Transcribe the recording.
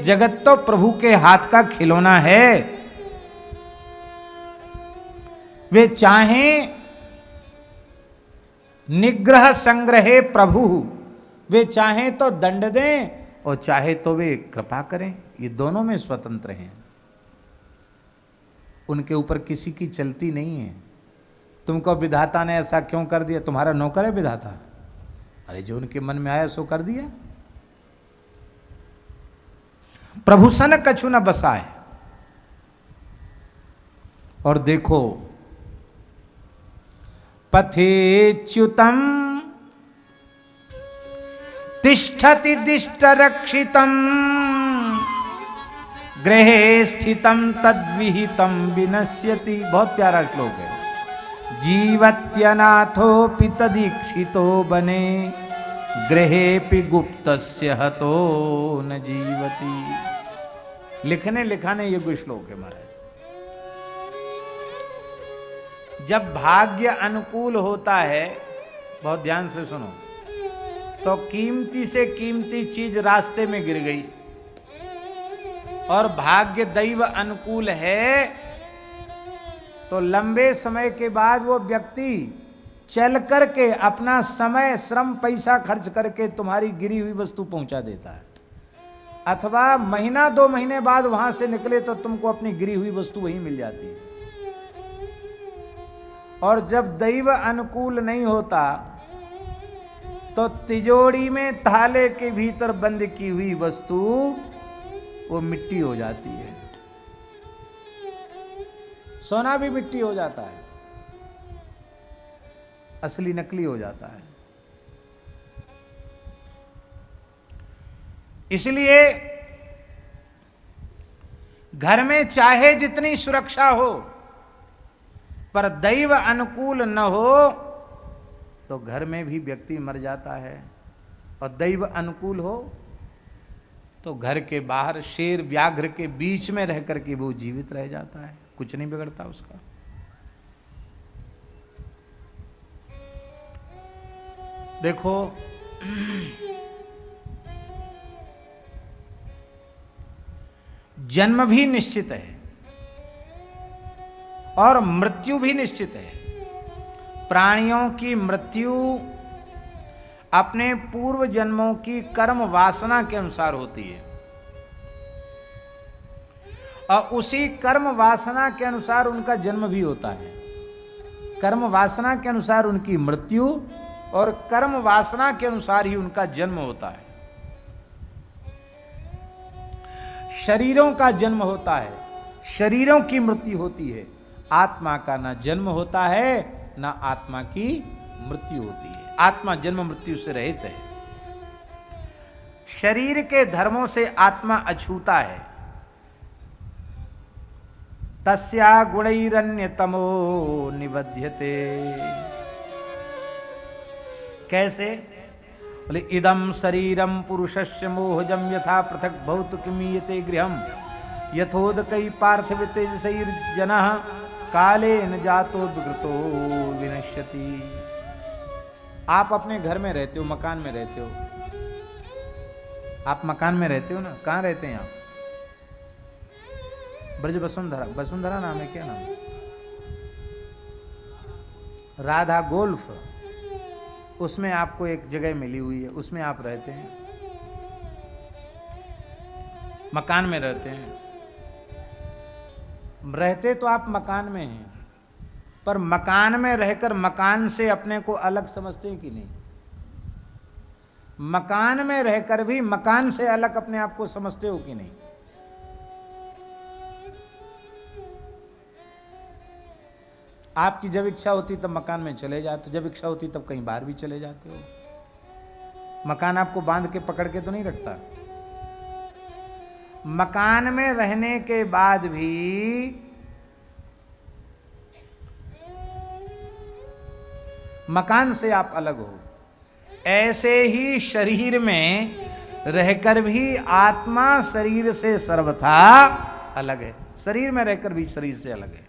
जगत तो प्रभु के हाथ का खिलौना है। वे चाहें निग्रह संग्रहे प्रभु, वे चाहें तो दंड दें और चाहे तो वे कृपा करें, ये दोनों में स्वतंत्र हैं। उनके ऊपर किसी की चलती नहीं है। तुमको विधाता ने ऐसा क्यों कर दिया, तुम्हारा नौकर है विधाता? अरे जो उनके मन में आया सो कर दिया। प्रभु सन कछु न बसाए। और देखो, पथेच्युतम तिष्ठति दिष्ट रक्षितम गृहे स्थितम तद्विहितम विनश्यति। बहुत प्यारा श्लोक है। जीवत्यनाथोपि तदीक्षितो बने गृहेपि गुप्तस्य हतो न जीवति। लिखने लिखाने योग्य श्लोक है महाराज। जब भाग्य अनुकूल होता है, बहुत ध्यान से सुनो, तो कीमती से कीमती चीज रास्ते में गिर गई, और भाग्य दैव अनुकूल है तो लंबे समय के बाद वो व्यक्ति चल करके अपना समय श्रम पैसा खर्च करके तुम्हारी गिरी हुई वस्तु पहुंचा देता है। अथवा महीना 2 महीने बाद वहां से निकले तो तुमको अपनी गिरी हुई वस्तु वहीं मिल जाती है। और जब दैव अनुकूल नहीं होता तो तिजोरी में ताले के भीतर बंद की हुई वस्तु वो मिट्टी हो जाती है। सोना भी मिट्टी हो जाता है, असली नकली हो जाता है। इसलिए घर में चाहे जितनी सुरक्षा हो, पर दैव अनुकूल न हो तो घर में भी व्यक्ति मर जाता है। और दैव अनुकूल हो तो घर के बाहर शेर व्याघ्र के बीच में रह करके वो जीवित रह जाता है, कुछ नहीं बिगड़ता उसका। देखो, जन्म भी निश्चित है और मृत्यु भी निश्चित है। प्राणियों की मृत्यु अपने पूर्व जन्मों की कर्म वासना के अनुसार होती है, और उसी कर्म वासना के अनुसार उनका जन्म भी होता है। कर्म वासना के अनुसार उनकी मृत्यु और कर्म वासना के अनुसार ही उनका जन्म होता है। शरीरों का जन्म होता है, शरीरों की मृत्यु होती है। आत्मा का ना जन्म होता है ना आत्मा की मृत्यु होती है। आत्मा जन्म मृत्यु से रहित है। शरीर के धर्मों से आत्मा अछूता है। तस्या गुणैरन्यतमो निबध्यते। कैसे? बोले इदं शरीरम पुरुषस्य मोहजम यथा पृथक भौतिकमीयते गृहम यथोदकै पार्थिव तेजसैर्जनः कालेन जातो दुर्गतो विनश्यति। आप अपने घर में रहते हो, मकान में रहते हो। आप मकान में रहते हो ना? कहाँ रहते हैं आप? ब्रज वसुंधरा, वसुंधरा नाम है, क्या नाम? राधा गोल्फ, उसमें आपको एक जगह मिली हुई है, उसमें आप रहते हैं, मकान में रहते हैं। रहते तो आप मकान में हैं, पर मकान में रहकर मकान से अपने को अलग समझते हैं कि नहीं? मकान में रहकर भी मकान से अलग अपने आप को समझते हो कि नहीं? आपकी जब इच्छा होती तब मकान में चले जाते, जब इच्छा होती तब कहीं बाहर भी चले जाते हो। मकान आपको बांध के पकड़ के तो नहीं रखता। मकान में रहने के बाद भी मकान से आप अलग हो। ऐसे ही शरीर में रहकर भी आत्मा शरीर से सर्वथा अलग है। शरीर में रहकर भी शरीर से अलग है।